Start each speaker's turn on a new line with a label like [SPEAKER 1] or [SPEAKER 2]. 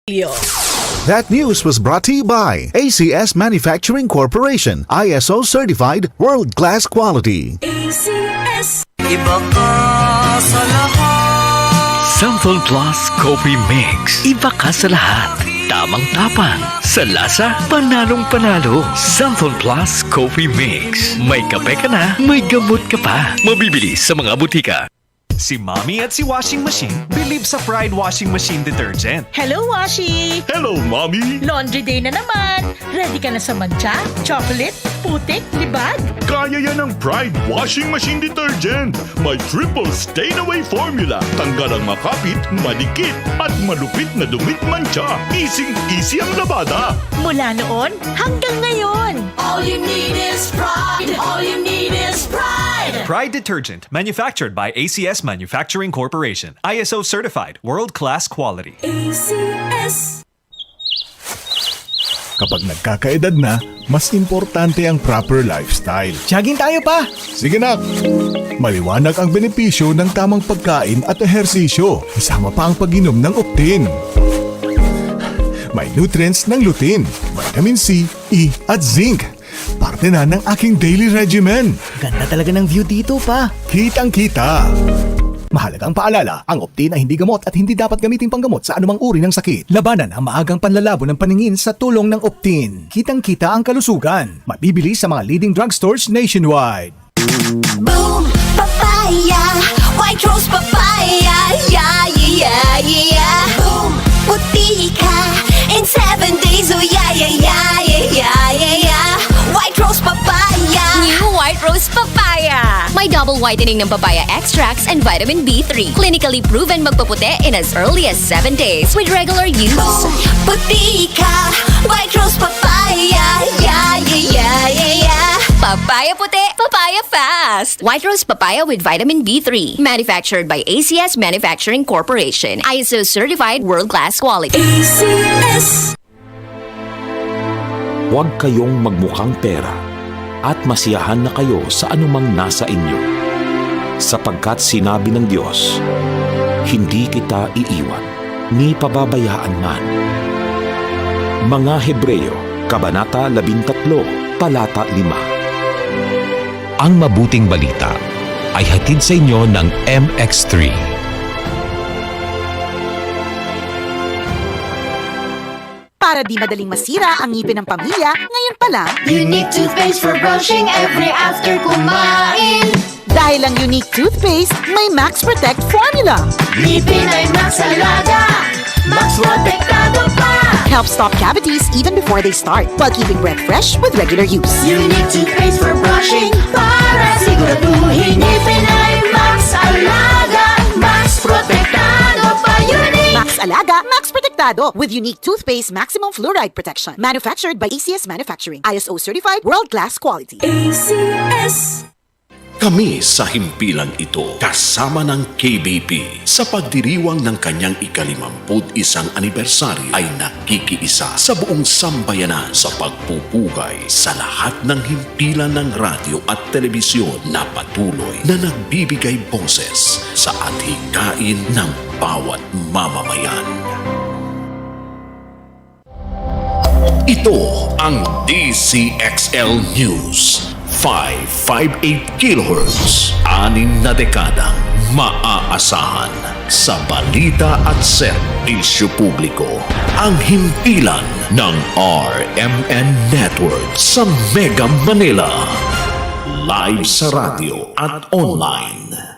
[SPEAKER 1] That news was brought to you by ACS Manufacturing Corporation, ISO certified world-class quality.
[SPEAKER 2] ACS.
[SPEAKER 3] Iba ka sa lahat.
[SPEAKER 4] Sample Plus Coffee Mix. Iba ka sa lahat. Tamang tapang. Sa lasa, panalong-panalo. Sample Plus Coffee Mix. May kape ka na, may gamot ka pa. Mabibili sa mga butika.
[SPEAKER 5] Si Mommy at si Washing Machine believe sa Pride Washing Machine Detergent.
[SPEAKER 2] Hello, Washi!
[SPEAKER 5] Hello, Mommy!
[SPEAKER 2] Laundry day na naman! Ready ka na sa mancha, chocolate, putik, libag?
[SPEAKER 6] Kaya yan ng Pride Washing Machine Detergent. May triple stain-away formula. Tanggal ang makapit, malikit, at malupit na dumit mancha. Easy ang labada.
[SPEAKER 2] Mula noon hanggang ngayon.
[SPEAKER 7] All you need is pride. All you need is pride.
[SPEAKER 5] Pride Detergent, manufactured by ACS Manufacturing Corporation. ISO certified, world-class quality.
[SPEAKER 2] ACS.
[SPEAKER 8] Kapag nagkakaedad na, mas importante ang proper lifestyle.
[SPEAKER 9] Jogging tayo pa!
[SPEAKER 8] Sige nak! Maliwanag ang benepisyo ng tamang pagkain at ehersisyo, kasama pa ang pag-inom ng Optin. May nutrients ng lutein, vitamin C, E at zinc. Parte na ng aking daily regimen.
[SPEAKER 9] Ganda talaga ng view dito pa.
[SPEAKER 8] Kitang-kita! Mahalagang paalala, ang Optin ay hindi gamot at hindi dapat gamitin panggamot sa anumang uri ng sakit. Labanan ang maagang panlalabo ng paningin sa tulong ng Optin. Kitang-kita ang kalusugan. Mabibili sa mga leading drugstores nationwide.
[SPEAKER 7] Boom, papaya. White rose papaya. Yeah, yeah, yeah. Boom, puti ka. In 7 days, oh yeah, yeah, yeah, yeah, yeah, yeah. White rose papaya.
[SPEAKER 10] New White Rose Papaya. May double whitening ng papaya extracts and vitamin B3. Clinically proven magpaputi in as early as 7 days with regular use.
[SPEAKER 7] Boom, puti ka. White rose papaya. Yeah, yeah, yeah, yeah, yeah.
[SPEAKER 10] Papaya puti, papaya fast. White Rose Papaya with vitamin B3. Manufactured by ACS Manufacturing Corporation. ISO certified world-class quality.
[SPEAKER 2] ACS.
[SPEAKER 11] Huwag kayong magmukhang pera at masiyahan na kayo sa anumang nasa inyo. Sapagkat sinabi ng Diyos, hindi kita iiwan, ni pababayaan man. Mga Hebreo, Kabanata 13, Talata 5.
[SPEAKER 12] Ang mabuting balita ay hatid sa inyo ng MX3.
[SPEAKER 13] Para di madaling masira ang ngipin ng pamilya, ngayon pa lang,
[SPEAKER 7] Unique toothpaste for brushing every after kumain.
[SPEAKER 13] dahil ang Unique Toothpaste may Max Protect formula.
[SPEAKER 7] Ngipin ay Max Alaga. Max Protectado pa.
[SPEAKER 13] Helps stop cavities even before they start, while keeping breath fresh with regular use.
[SPEAKER 7] Unique toothpaste for brushing para siguraduhin ngipin ay Max Alaga. Max Protectado pa. Unique.
[SPEAKER 13] Max Alaga, Max Protectado with Unique Toothpaste Maximum Fluoride Protection. Manufactured by ACS Manufacturing. ISO certified world-class quality.
[SPEAKER 2] ACS.
[SPEAKER 14] Kami sa himpilang ito, kasama ng KBP, sa pagdiriwang ng kanyang ika-51 anibersaryo ay nakikiisa sa buong sambayanan sa pagpupugay sa lahat ng himpilan ng radyo at telebisyon na patuloy na nagbibigay boses sa adhikain ng bawat mamamayan. Ito ang DCXL News. 558 kHz, 6 na dekadang maaasahan sa balita at serbisyo publiko. Ang himpilan ng RMN Network sa Mega Manila. Live sa radio at online.